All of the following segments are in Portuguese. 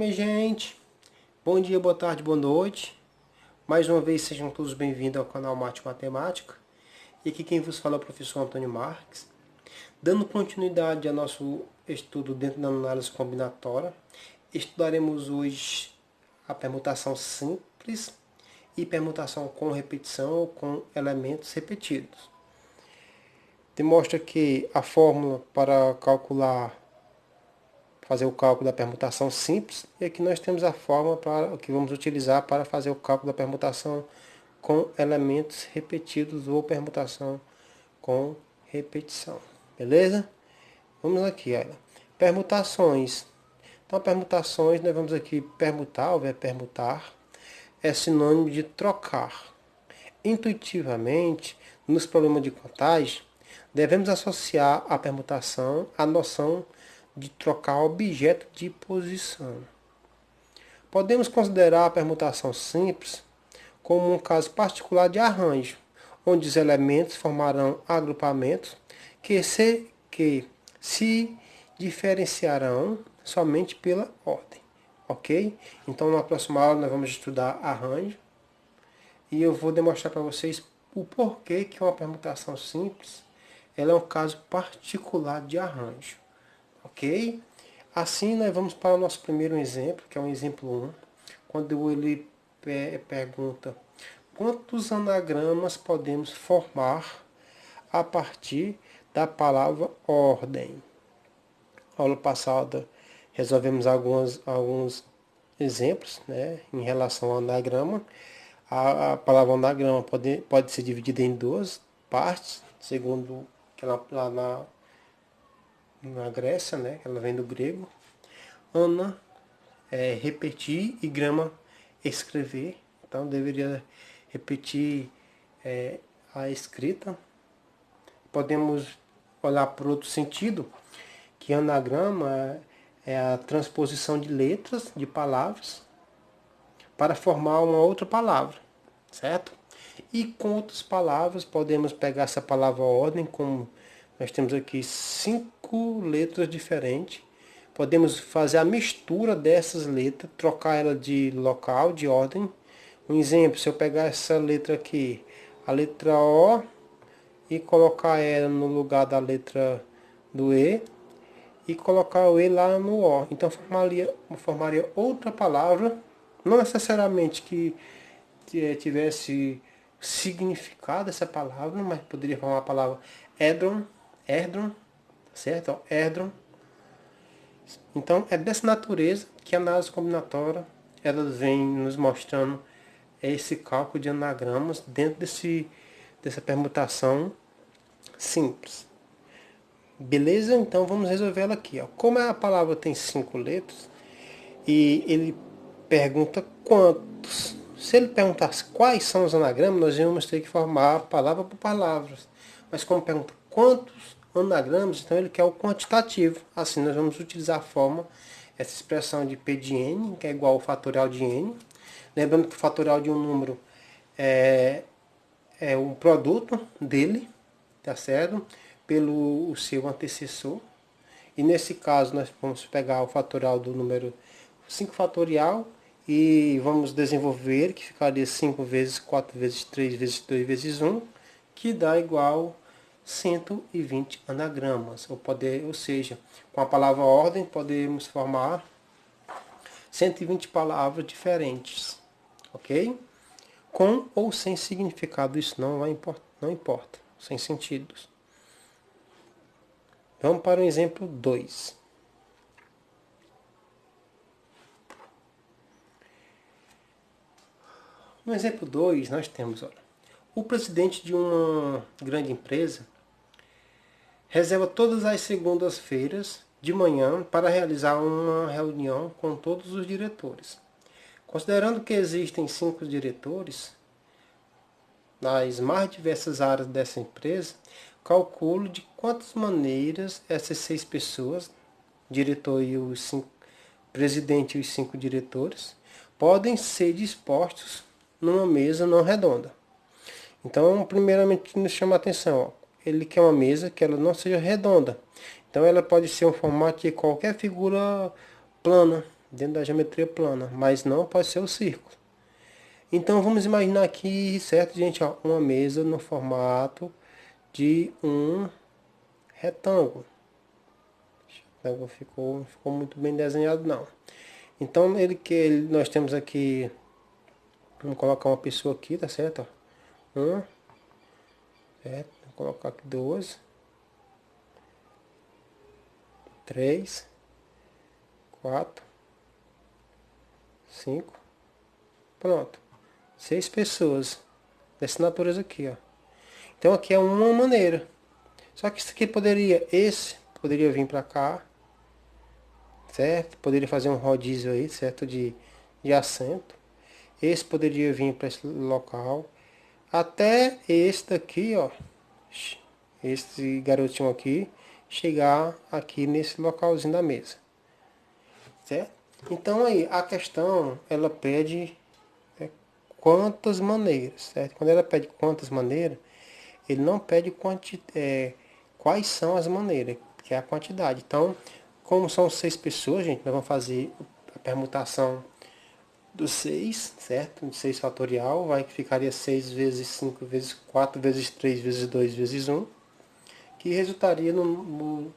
minha gente? Bom dia, boa tarde, boa noite. Mais uma vez, sejam todos bem-vindos ao canal Mate Matemática. E aqui quem vos fala é o professor Antônio Marques. Dando continuidade ao nosso estudo dentro da análise combinatória, estudaremos hoje a permutação simples e permutação com repetição ou com elementos repetidos. Demonstra que a fórmula para fazer o cálculo da permutação simples, e aqui nós temos a fórmula que vamos utilizar para fazer o cálculo da permutação com elementos repetidos ou permutação com repetição. Beleza? Vamos aqui, olha. Permutações. Então, permutações, nós vamos aqui permutar, o verbo permutar, é sinônimo de trocar. Intuitivamente, nos problemas de contagem, devemos associar a permutação à noção de trocar objeto de posição. Podemos considerar a permutação simples como um caso particular de arranjo, onde os elementos formarão agrupamentos que se diferenciarão somente pela ordem. Ok? Então, na próxima aula, nós vamos estudar arranjo e eu vou demonstrar para vocês o porquê que uma permutação simples ela é um caso particular de arranjo. Ok? Assim, nós vamos para o nosso primeiro exemplo, que é o exemplo 1, quando ele pergunta quantos anagramas podemos formar a partir da palavra ordem. Na aula passada, resolvemos alguns exemplos, né, em relação ao anagrama. A palavra anagrama pode ser dividida em duas partes, segundo que ela lá na Grécia, né? Ela vem do grego. Ana é repetir e grama escrever. Então deveria repetir a escrita. Podemos olhar por outro sentido, que anagrama é a transposição de letras, de palavras, para formar uma outra palavra, certo? E com outras palavras podemos pegar essa palavra ordem, como nós temos aqui 5 letras diferentes. Podemos fazer a mistura dessas letras, trocar ela de local, de ordem. Um exemplo, se eu pegar essa letra aqui, a letra O, e colocar ela no lugar da letra do E, e colocar o E lá no O. Então formaria outra palavra, não necessariamente que tivesse significado essa palavra, mas poderia formar a palavra Erdron, certo? Erdron. Então, é dessa natureza que a análise combinatória ela vem nos mostrando esse cálculo de anagramas dentro dessa permutação simples. Beleza? Então, vamos resolver ela aqui. Ó. Como a palavra tem 5 letras, e ele pergunta quantos. Se ele perguntasse quais são os anagramas, nós íamos ter que formar palavra por palavras. Mas como pergunta quantos anagramas, então ele quer o quantitativo. Assim nós vamos utilizar a forma, essa expressão de P de N, que é igual ao fatorial de N. Lembrando que o fatorial de um número é o produto dele, tá certo? Pelo seu antecessor. E nesse caso nós vamos pegar o fatorial do número 5 fatorial e vamos desenvolver, que ficaria 5 vezes 4 vezes 3 vezes 2 vezes 1, que dá igual 120 anagramas. Ou seja, com a palavra ordem podemos formar 120 palavras diferentes. Ok? Com ou sem significado, isso não importa, sem sentidos. Vamos para o exemplo 2. No exemplo 2, nós temos, olha, o presidente de uma grande empresa reserva todas as segundas-feiras de manhã para realizar uma reunião com todos os diretores. Considerando que existem 5 diretores nas mais diversas áreas dessa empresa, calculo de quantas maneiras essas 6 pessoas, diretor e presidente e os 5 diretores, podem ser dispostos numa mesa não redonda. Então, primeiramente, nos chama a atenção, ó, ele quer uma mesa que ela não seja redonda. Então, ela pode ser um formato de qualquer figura plana, dentro da geometria plana, mas não pode ser o círculo. Então vamos imaginar aqui, certo, gente, ó, uma mesa no formato de um retângulo. O retângulo ficou muito bem desenhado, não. Então nós temos aqui, vamos colocar uma pessoa aqui, tá certo? Ó. Certo? Vou colocar aqui 2, 3, 4, 5, pronto. 6 pessoas dessa natureza aqui, ó. Então aqui é uma maneira. Só que esse poderia vir para cá, certo? Poderia fazer um rodízio aí, certo? De assento. Esse poderia vir para esse local. Até esse daqui, ó. Esse garotinho aqui, chegar aqui nesse localzinho da mesa. Certo? Então aí, a questão, ela pede quantas maneiras, certo? Quando ela pede quantas maneiras, ele não pede quais são as maneiras, que é a quantidade. Então, como são 6 pessoas, gente, nós vamos fazer a permutação dos 6, certo? 6 fatorial, vai que ficaria 6 vezes 5 vezes 4 vezes 3 vezes 2 vezes 1, que resultaria no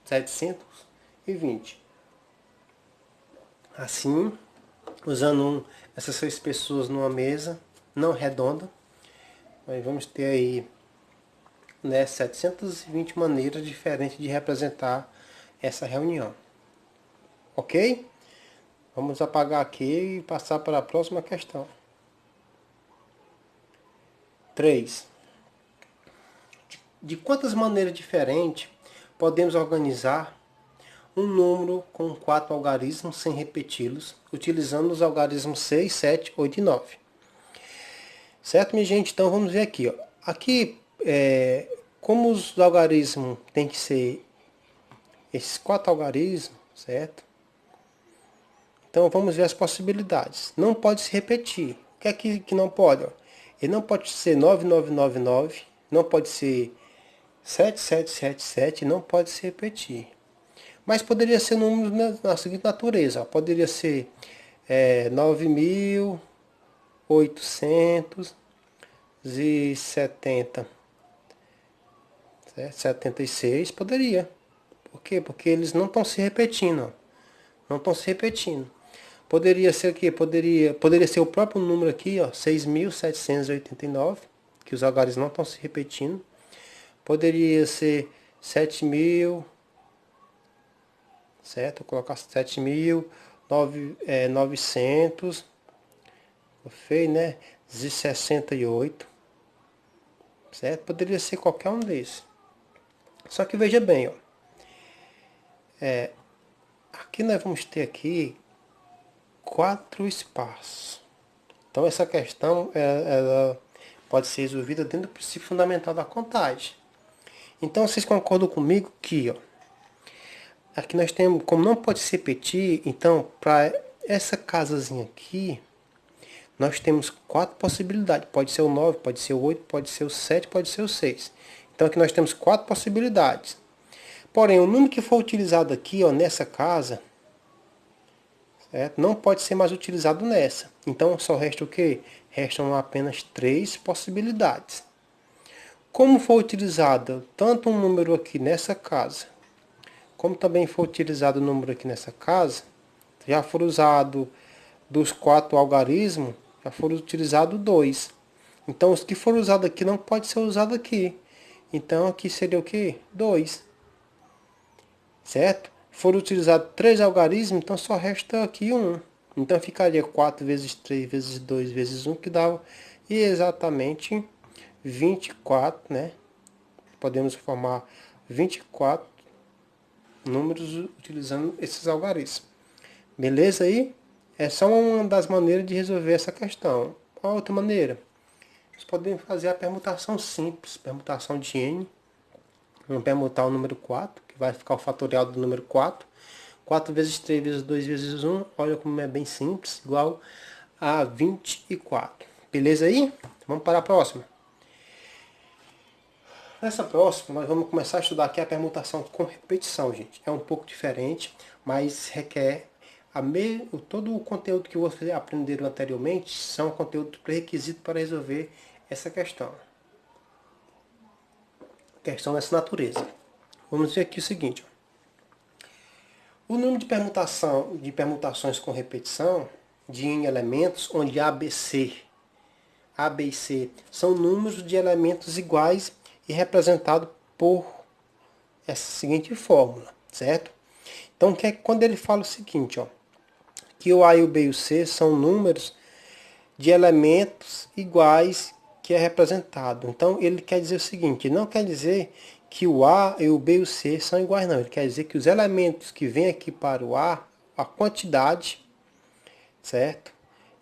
720. Assim, usando essas 6 pessoas numa mesa não redonda, nós vamos ter aí, né, 720 maneiras diferentes de representar essa reunião. Ok? Vamos apagar aqui e passar para a próxima questão. 3. De quantas maneiras diferentes podemos organizar um número com 4 algarismos sem repeti-los, utilizando os algarismos 6, 7, 8 e 9? Certo, minha gente? Então vamos ver aqui. Ó. Aqui, como os algarismos tem que ser esses 4 algarismos, certo? Então vamos ver as possibilidades. Não pode se repetir. O que é que não pode? Ó? Ele não pode ser 9999, não pode ser 7777, não pode se repetir. Mas poderia ser números na seguinte natureza. Ó. Poderia ser 9.870, 76, poderia. Por quê? Porque eles não estão se repetindo. Ó. Não estão se repetindo. Poderia ser o quê? Poderia ser o próprio número aqui, ó, 6.789, que os algarismos não estão se repetindo. Poderia ser 7.000, certo? Vou colocar 7.900, feio, né? 68, certo? Poderia ser qualquer um desses. Só que veja bem, ó. Aqui nós vamos ter aqui 4 espaços. Então essa questão ela pode ser resolvida dentro do princípio fundamental da contagem. Então vocês concordam comigo que, ó, aqui nós temos, como não pode se repetir, então para essa casazinha aqui, nós temos 4 possibilidades. Pode ser o 9, pode ser o 8, pode ser o 7, pode ser o 6. Então aqui nós temos 4 possibilidades. Porém, o número que for utilizado aqui, ó, nessa casa, certo? Não pode ser mais utilizado nessa. Então só resta o quê? Restam apenas 3 possibilidades. Como for utilizado tanto um número aqui nessa casa, como também for utilizado o número aqui nessa casa, já foram usados dos 4 algarismos, já foram utilizados 2. Então os que foram usados aqui não pode ser usado aqui. Então aqui seria o quê? 2. Certo? Foram utilizados 3 algarismos, então só resta aqui 1. Então ficaria 4 vezes 3 vezes 2 vezes 1, que dá exatamente 24, né? Podemos formar 24 números utilizando esses algarismos. Beleza aí? Essa é uma das maneiras de resolver essa questão. Qual a outra maneira? Nós podemos fazer a permutação simples, permutação de n. Vamos permutar o número 4, que vai ficar o fatorial do número 4. 4 vezes 3 vezes 2 vezes 1, olha como é bem simples, igual a 24. Beleza aí? Vamos para a próxima. Nessa próxima, nós vamos começar a estudar aqui a permutação com repetição, gente. É um pouco diferente, mas requer todo o conteúdo que vocês aprenderam anteriormente são conteúdos pré-requisitos para resolver essa questão. Questão dessa natureza. Vamos ver aqui o seguinte. O número de permutações com repetição de N elementos, onde A, B e C são números de elementos iguais e representados por essa seguinte fórmula, certo? Então, quando ele fala o seguinte, ó, que o A e o B e o C são números de elementos iguais que é representado. Então, ele quer dizer o seguinte, não quer dizer que o A, e o B e o C são iguais, não. Ele quer dizer que os elementos que vêm aqui para o a quantidade, certo?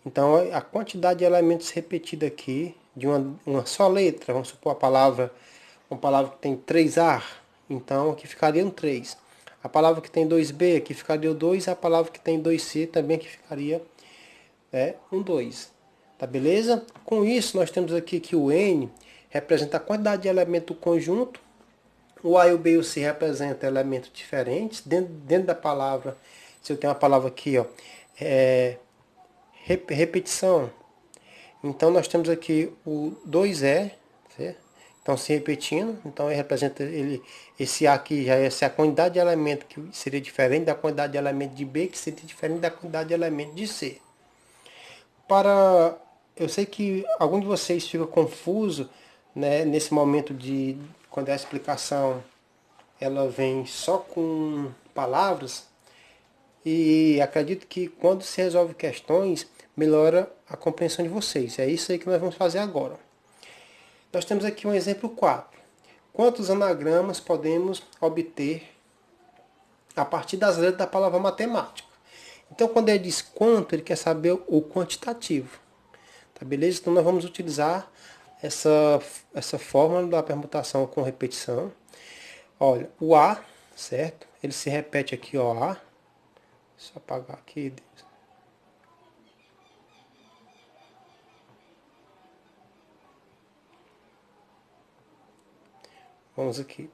Então, a quantidade de elementos repetida aqui, de uma só letra, vamos supor uma palavra que tem 3A, então aqui ficariam 3. A palavra que tem 2B, aqui ficaria o 2, a palavra que tem 2C também aqui ficaria um 2. Tá beleza? Com isso, nós temos aqui que o N representa a quantidade de elementos do conjunto, o A e o B e o C representam elementos diferentes. Dentro da palavra, se eu tenho uma palavra aqui, ó, repetição. Então nós temos aqui o 2E, certo? Então se repetindo, então ele representa esse A aqui já é a quantidade de elemento que seria diferente da quantidade de elemento de B, que seria diferente da quantidade de elemento de C. Eu sei que algum de vocês fica confuso, né, nesse momento de quando a explicação ela vem só com palavras, e acredito que quando se resolve questões, melhora a compreensão de vocês. É isso aí que nós vamos fazer agora. Nós temos aqui um exemplo 4. Quantos anagramas podemos obter a partir das letras da palavra matemática? Então, quando ele diz quanto, ele quer saber o quantitativo. Tá beleza? Então, nós vamos utilizar essa fórmula da permutação com repetição. Olha, o A, certo? Ele se repete aqui, ó, A. Deixa eu apagar aqui. Vamos aqui.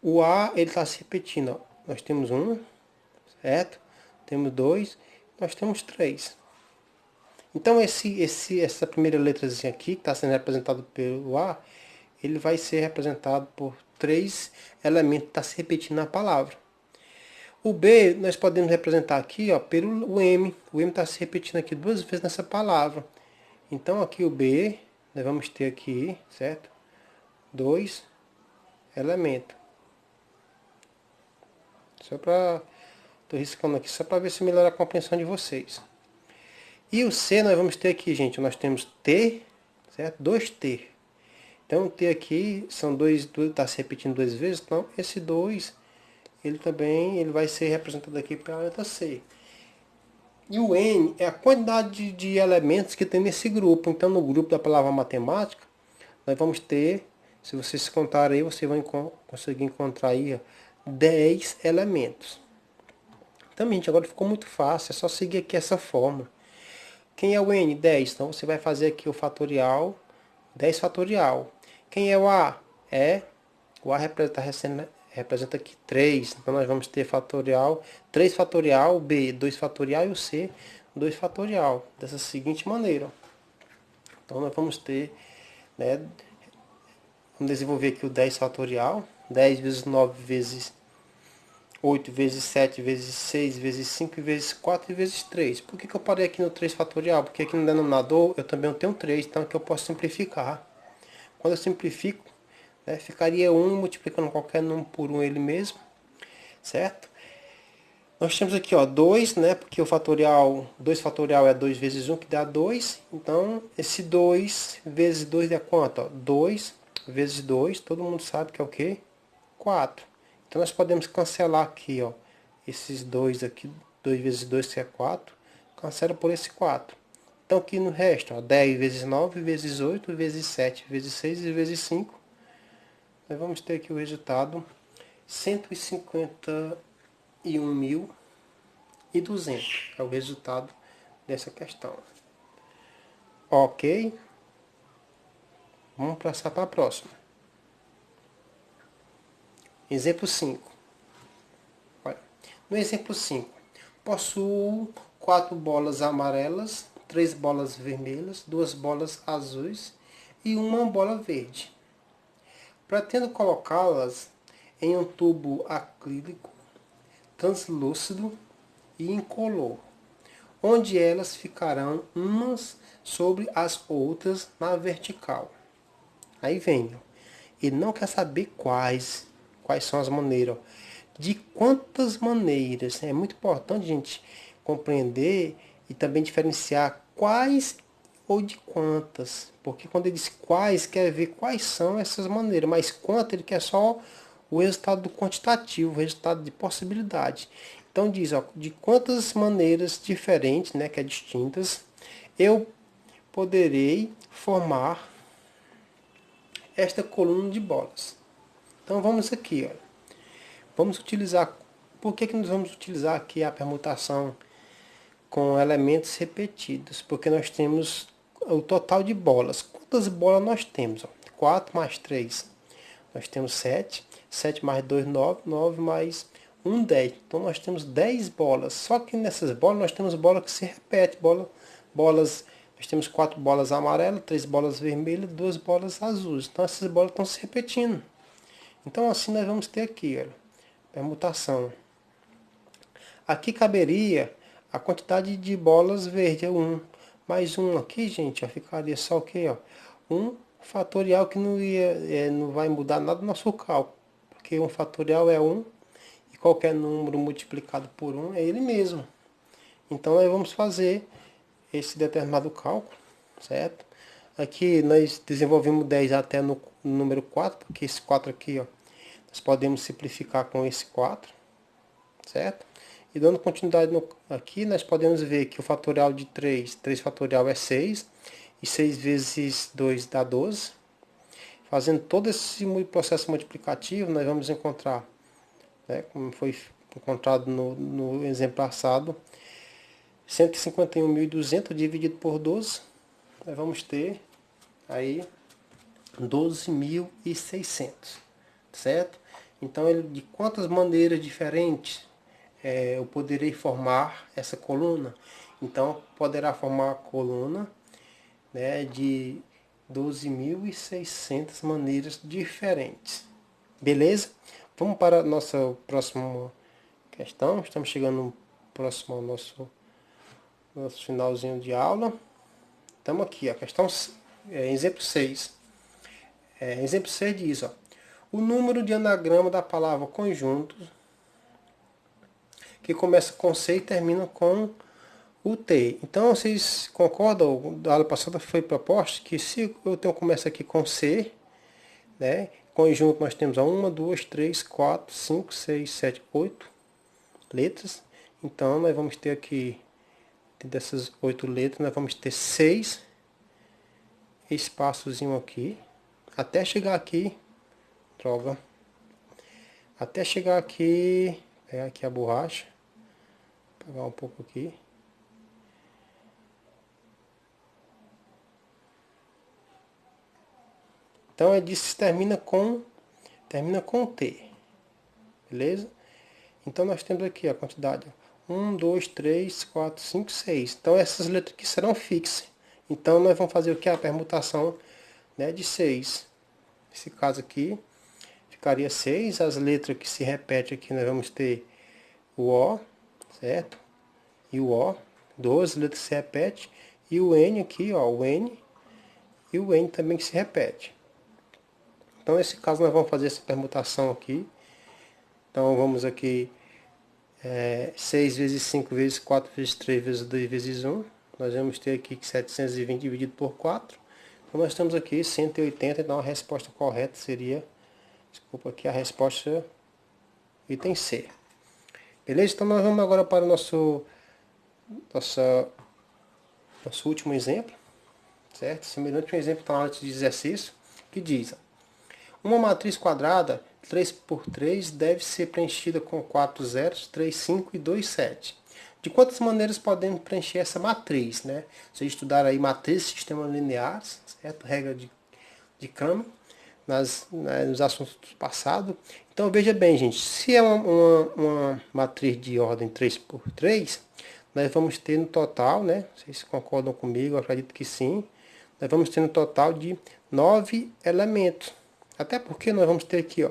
O A, ele está se repetindo, ó. Nós temos 1, certo? Temos 2, nós temos 3. Então, essa primeira letrazinha aqui, que está sendo representado pelo A, ele vai ser representado por 3 elementos que estão se repetindo na palavra. O B, nós podemos representar aqui, ó, pelo M. O M está se repetindo aqui 2 vezes nessa palavra. Então, aqui o B, nós vamos ter aqui, certo? 2 elementos. Estou riscando aqui só para ver se melhora a compreensão de vocês. E o C nós vamos ter aqui, gente, nós temos T, certo? 2T. Então, T aqui são está se repetindo 2 vezes, então esse 2, ele vai ser representado aqui pela letra C. E o N é a quantidade de elementos que tem nesse grupo. Então, no grupo da palavra matemática, nós vamos ter, se vocês contarem aí, você vai conseguir encontrar aí 10 elementos. Então, gente, agora ficou muito fácil, é só seguir aqui essa fórmula. Quem é o N? 10. Então, você vai fazer aqui o fatorial, 10 fatorial. Quem é o A? O A representa aqui 3. Então, nós vamos ter fatorial, 3 fatorial, o B, 2 fatorial e o C, 2 fatorial. Dessa seguinte maneira. Então, nós vamos ter, né, vamos desenvolver aqui o 10 fatorial. 10 vezes 9 vezes 8 vezes 7 vezes 6 vezes 5 vezes 4 e vezes 3. Por que eu parei aqui no 3 fatorial? Porque aqui no denominador eu também tenho 3, então aqui eu posso simplificar. Quando eu simplifico, né, ficaria 1 multiplicando qualquer número por 1 ele mesmo, certo? Nós temos aqui, ó, 2, né, porque o fatorial, 2 fatorial é 2 vezes 1, que dá 2. Então, esse 2 vezes 2 dá quanto? Ó? 2 vezes 2, todo mundo sabe que é o quê? 4. Então, nós podemos cancelar aqui, ó, esses 2 aqui, 2 vezes 2, que é 4, cancela por esse 4. Então, aqui no resto, ó, 10 vezes 9, vezes 8, vezes 7, vezes 6 e vezes 5. Nós vamos ter aqui o resultado 151.200. É o resultado dessa questão. Ok? Vamos passar para a próxima. Exemplo 5. Olha, no exemplo 5, possuo 4 bolas amarelas, 3 bolas vermelhas, 2 bolas azuis e uma bola verde. Pretendo colocá-las em um tubo acrílico, translúcido e incolor, onde elas ficarão umas sobre as outras na vertical. Aí vem, ele não quer saber quais são as maneiras. De quantas maneiras. É muito importante a gente compreender e também diferenciar quais ou de quantas. Porque quando ele diz quais, quer ver quais são essas maneiras. Mas quanto, ele quer só o resultado do quantitativo, o resultado de possibilidade. Então diz, ó, de quantas maneiras diferentes, né, que é distintas, eu poderei formar esta coluna de bolas. Então vamos aqui, ó. Vamos utilizar, por que nós vamos utilizar aqui a permutação com elementos repetidos? Porque nós temos o total de bolas. Quantas bolas nós temos? 4 mais 3. Nós temos 7. 7 mais 2, 9. 9 mais 1, 10. Então nós temos 10 bolas. Só que nessas bolas nós temos bolas que se repetem. Bolas, nós temos 4 bolas amarelas, 3 bolas vermelhas, 2 bolas azuis. Então essas bolas estão se repetindo. Então assim nós vamos ter aqui, olha, permutação. Aqui caberia a quantidade de bolas verdes, é 1. Mais 1 aqui, gente, ó, ficaria só o quê? Ó? 1 fatorial que não vai mudar nada no nosso cálculo. Porque 1 fatorial é 1 e qualquer número multiplicado por 1 é ele mesmo. Então nós vamos fazer esse determinado cálculo, certo? Aqui nós desenvolvemos 10 até no número 4, porque esse 4 aqui, ó, nós podemos simplificar com esse 4, certo? E dando continuidade aqui, nós podemos ver que o fatorial de 3 fatorial é 6, e 6 vezes 2 dá 12. Fazendo todo esse processo multiplicativo, nós vamos encontrar, né, como foi encontrado no exemplo passado, 151.200 dividido por 12, nós vamos ter aí 12.600, certo? Então, de quantas maneiras diferentes eu poderei formar essa coluna? Então, poderá formar a coluna, né, de 12.600 maneiras diferentes. Beleza? Vamos para a nossa próxima questão. Estamos chegando próximo ao nosso finalzinho de aula. Estamos aqui, a questão exemplo 6. Exemplo 6 diz, ó, o número de anagrama da palavra conjunto, que começa com C e termina com o T. Então, vocês concordam? Da aula passada foi proposto que se eu começo aqui com C, né, conjunto nós temos 1, 2, 3, 4, 5, 6, 7, 8 letras. Então, nós vamos ter aqui, dessas 8 letras, nós vamos ter 6 espaçozinho aqui, até chegar aqui, droga, até chegar aqui, pegar aqui a borracha, pegar um pouco aqui. Então é disso que termina com T, beleza? Então nós temos aqui a quantidade, 1, 2, 3, 4, 5, 6. Então essas letras aqui serão fixas. Então nós vamos fazer o que? A permutação, né, de 6. Nesse caso aqui, ficaria 6. As letras que se repetem aqui, nós vamos ter o O, certo? E o O. 12 letras que se repetem. E o N aqui, ó, o N. E o N também que se repete. Então nesse caso nós vamos fazer essa permutação aqui. Então vamos aqui, 6 vezes 5 vezes 4 vezes 3 vezes 2 vezes 1. Nós vamos ter aqui que 720 dividido por 4. Então nós temos aqui 180, então a resposta correta seria, desculpa aqui, a resposta item C. Beleza? Então nós vamos agora para o nosso último exemplo, certo? Semelhante a um exemplo na de exercício, que diz: uma matriz quadrada 3 por 3 deve ser preenchida com 4 zeros, 3, 5 e 2, 7. De quantas maneiras podemos preencher essa matriz, né? Vocês estudaram aí matrizes, sistemas lineares, certo? Regra de Cramer. nos assuntos passados. Então veja bem, gente, se é uma matriz de ordem 3 por 3, nós vamos ter no total, né? Vocês concordam comigo? Eu acredito que sim. Nós vamos ter no total de 9 elementos. Até porque nós vamos ter aqui, ó,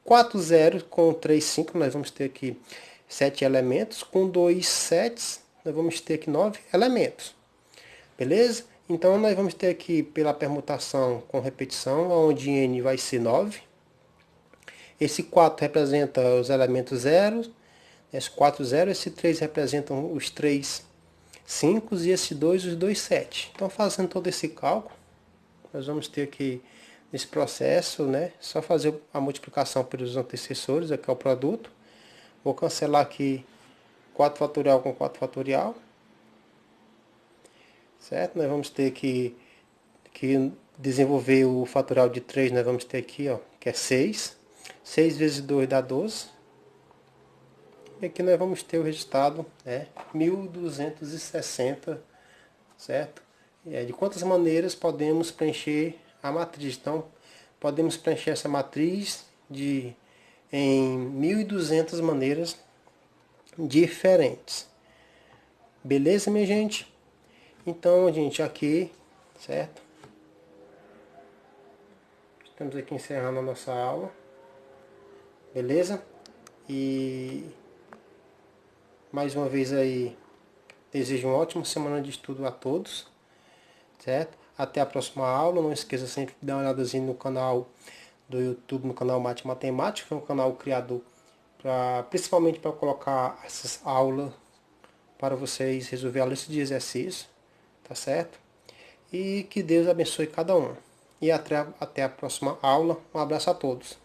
4 zeros com 3 5, nós vamos ter aqui 7 elementos. Com 2 sets, nós vamos ter aqui 9 elementos. Beleza? Então nós vamos ter aqui pela permutação com repetição, onde n vai ser 9. Esse 4 representa os elementos 0, esse 4 0, esse 3 representam os 3 5 e esse 2 os 2 7. Então fazendo todo esse cálculo, nós vamos ter aqui nesse processo, né, só fazer a multiplicação pelos antecessores, aqui é o produto. Vou cancelar aqui 4 fatorial com 4 fatorial. Certo? Nós vamos ter que desenvolver o fatorial de 3, nós vamos ter aqui, ó, que é 6. 6 vezes 2 dá 12. E aqui nós vamos ter o resultado, né, 1260, certo? De quantas maneiras podemos preencher a matriz? Então, podemos preencher essa matriz em 1200 maneiras diferentes. Beleza, minha gente? Então, gente, aqui, certo? Estamos aqui encerrando a nossa aula. Beleza? E mais uma vez aí, desejo uma ótima semana de estudo a todos. Certo? Até a próxima aula. Não esqueça sempre de dar uma olhadazinha no canal do YouTube, no canal Mate Matemática, que é um canal criado principalmente para colocar essas aulas para vocês resolver a lista de exercícios. Tá certo? E que Deus abençoe cada um. E até a próxima aula. Um abraço a todos.